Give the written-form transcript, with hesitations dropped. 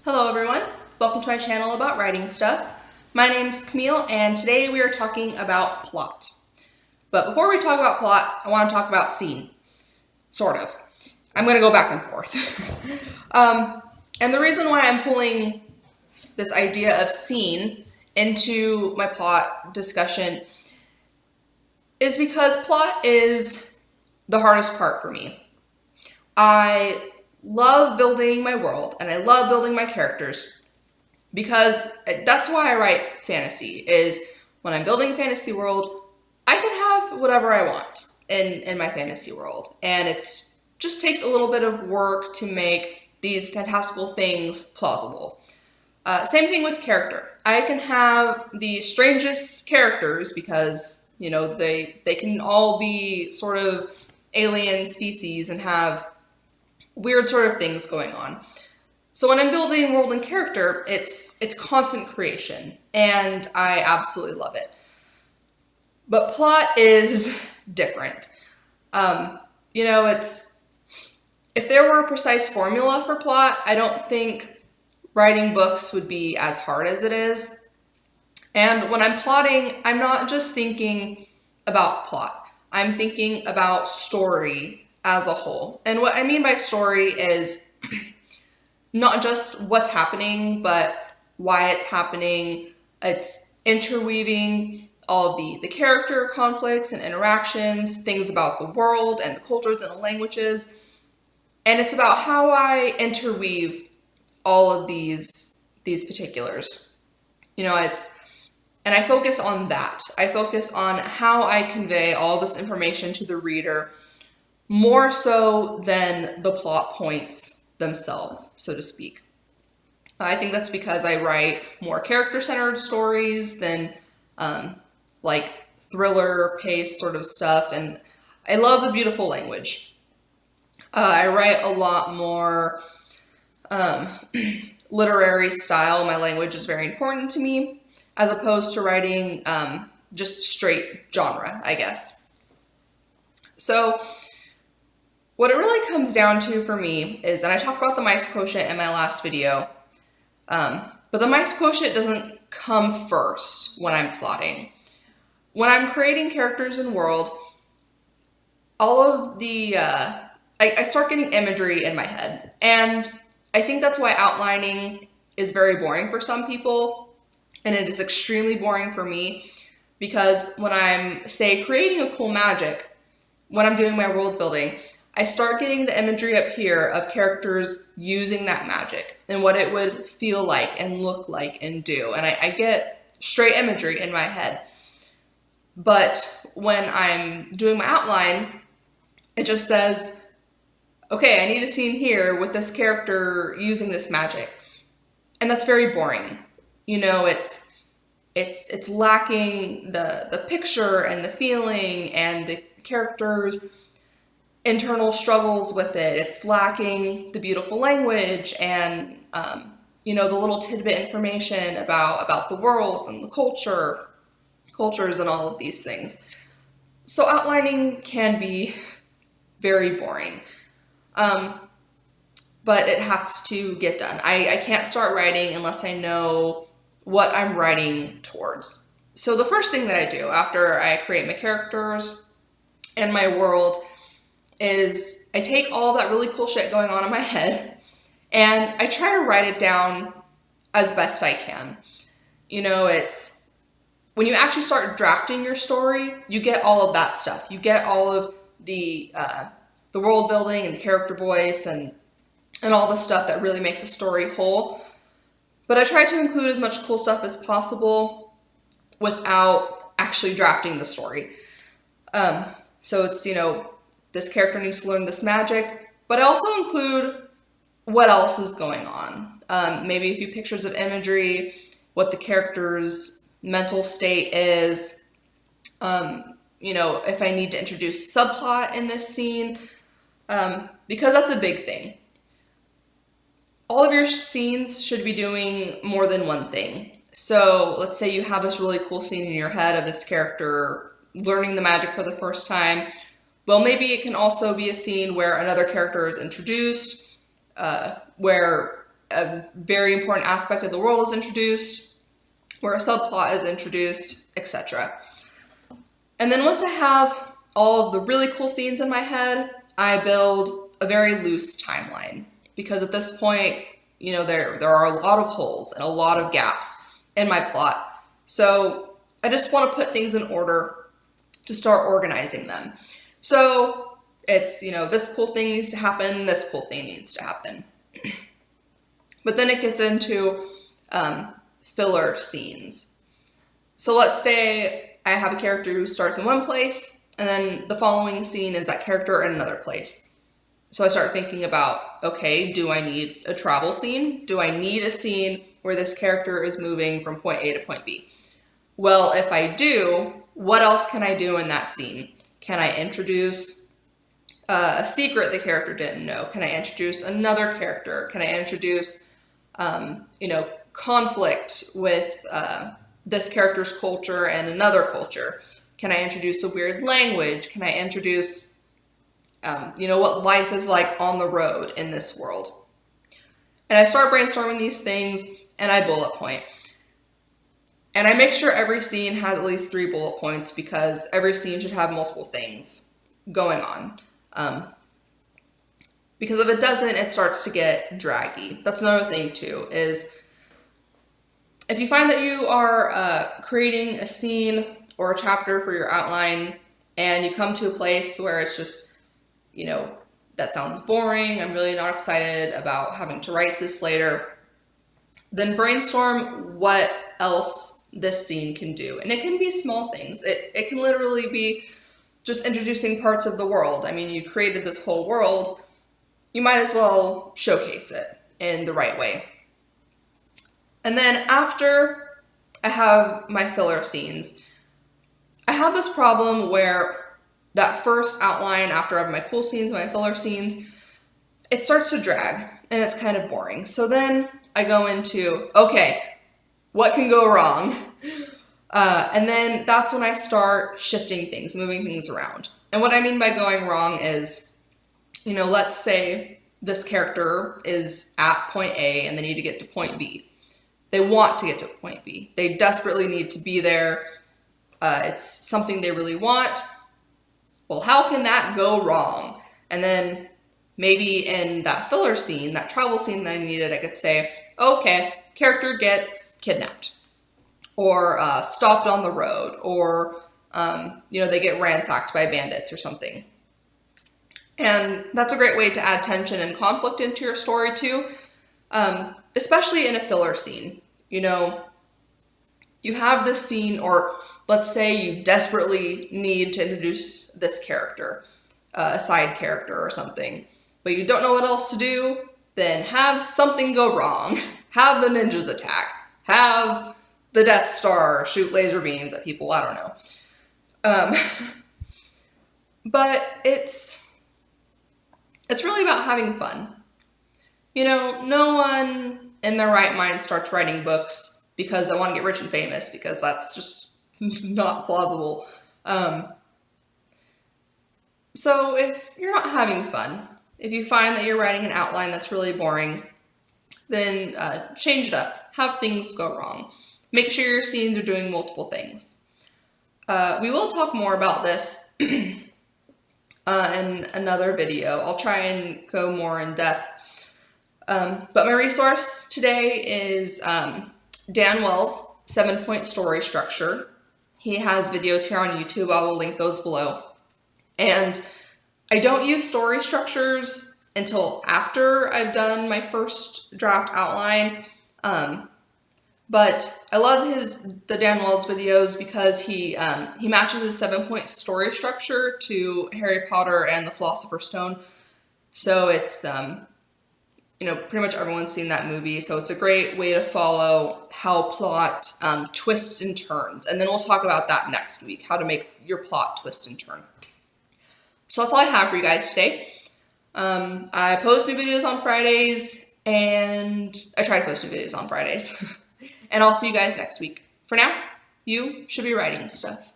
Hello everyone, welcome to my channel about writing stuff. My name's Camille and today we are talking about plot. But before we talk about plot, I want to talk about scene. Sort of. I'm going to go back and forth. And the reason why I'm pulling this idea of scene into my plot discussion is because plot is the hardest part for me. I love building my world and I love building my characters because that's why I write fantasy. Is when I'm building a fantasy world, I can have whatever I want in my fantasy world, and it just takes a little bit of work to make these fantastical things plausible. Same thing with character. I can have the strangest characters because, you know, they can all be sort of alien species and have weird sort of things going on. So when I'm building world and character, it's constant creation, and I absolutely love it. But plot is different. If there were a precise formula for plot, I don't think writing books would be as hard as it is. And when I'm plotting, I'm not just thinking about plot. I'm thinking about story as a whole. And what I mean by story is not just what's happening, but why it's happening. It's interweaving all of the character conflicts and interactions, things about the world and the cultures and the languages. And it's about how I interweave all of these particulars. And I focus on that. I focus on how I convey all this information to the reader more so than the plot points themselves, so to speak. I think that's because I write more character-centered stories than like thriller-paced sort of stuff, and I love the beautiful language. I write a lot more literary style. My language is very important to me, as opposed to writing just straight genre, I guess. So what it really comes down to for me is, and I talked about the mice quotient in my last video, but the mice quotient doesn't come first when I'm plotting. When I'm creating characters and world, all of I start getting imagery in my head. And I think that's why outlining is very boring for some people, and it is extremely boring for me, because when I'm, say, creating a cool magic, when I'm doing my world building, I start getting the imagery up here of characters using that magic and what it would feel like and look like and do. And I get straight imagery in my head. But when I'm doing my outline, it just says, okay, I need a scene here with this character using this magic. And that's very boring. It's lacking the picture and the feeling and the characters' internal struggles with it. It's lacking the beautiful language and the little tidbit information about the worlds and the cultures and all of these things. So outlining can be very boring, but it has to get done. I can't start writing unless I know what I'm writing towards. So the first thing that I do after I create my characters and my world is I take all that really cool shit going on in my head and I try to write it down as best I can. It's when you actually start drafting your story, you get all of that stuff. You get all of the world building and the character voice and all the stuff that really makes a story whole. But I try to include as much cool stuff as possible without actually drafting the story. So it's, this character needs to learn this magic, but I also include what else is going on. Maybe a few pictures of imagery, what the character's mental state is, if I need to introduce subplot in this scene, because that's a big thing. All of your scenes should be doing more than one thing. So let's say you have this really cool scene in your head of this character learning the magic for the first time. Well, maybe it can also be a scene where another character is introduced, where a very important aspect of the world is introduced, where a subplot is introduced, etc. And then once I have all of the really cool scenes in my head, I build a very loose timeline. Because at this point, you know, there are a lot of holes and a lot of gaps in my plot. So I just want to put things in order to start organizing them. So it's, you know, this cool thing needs to happen, this cool thing needs to happen. But then it gets into filler scenes. So let's say I have a character who starts in one place, and then the following scene is that character in another place. So I start thinking about, okay, do I need a travel scene? Do I need a scene where this character is moving from point A to point B? Well, if I do, what else can I do in that scene? Can I introduce a secret the character didn't know? Can I introduce another character? Can I introduce, conflict with this character's culture and another culture? Can I introduce a weird language? Can I introduce what life is like on the road in this world? And I start brainstorming these things, and I bullet point. And I make sure every scene has at least 3 bullet points, because every scene should have multiple things going on. Because if it doesn't, it starts to get draggy. That's another thing too, is if you find that you are creating a scene or a chapter for your outline, and you come to a place where it's just, that sounds boring, I'm really not excited about having to write this later, then brainstorm what else this scene can do. And it can be small things. It can literally be just introducing parts of the world. I mean, you created this whole world, you might as well showcase it in the right way. And then after I have my filler scenes, I have this problem where that first outline, after I have my cool scenes, my filler scenes, it starts to drag and it's kind of boring. So then I go into, okay, what can go wrong? And then that's when I start shifting things, moving things around. And what I mean by going wrong is, let's say this character is at point A and they need to get to point B. They want to get to point B. They desperately need to be there. It's something they really want. Well, how can that go wrong? And then maybe in that filler scene, that travel scene that I needed, I could say, okay, character gets kidnapped or stopped on the road, or they get ransacked by bandits or something. And that's a great way to add tension and conflict into your story too, especially in a filler scene. You have this scene, or let's say you desperately need to introduce this character, a side character or something, but you don't know what else to do, then have something go wrong. Have the ninjas attack. Have the Death Star shoot laser beams at people. I don't know. But it's really about having fun. No one in their right mind starts writing books because I want to get rich and famous, because that's just not plausible. So if you're not having fun, if you find that you're writing an outline that's really boring, then change it up. Have things go wrong. Make sure your scenes are doing multiple things. We will talk more about this in another video. I'll try and go more in depth. But my resource today is Dan Wells' 7-point story structure. He has videos here on YouTube. I will link those below. And I don't use story structures until after I've done my first draft outline. But I love the Dan Wells videos because he matches his 7-point story structure to Harry Potter and the Philosopher's Stone. So it's pretty much everyone's seen that movie, so it's a great way to follow how plot twists and turns. And then we'll talk about that next week, how to make your plot twist and turn. So that's all I have for you guys today. I post new videos on Fridays, and I try to post new videos on Fridays. And I'll see you guys next week. For now, you should be writing stuff.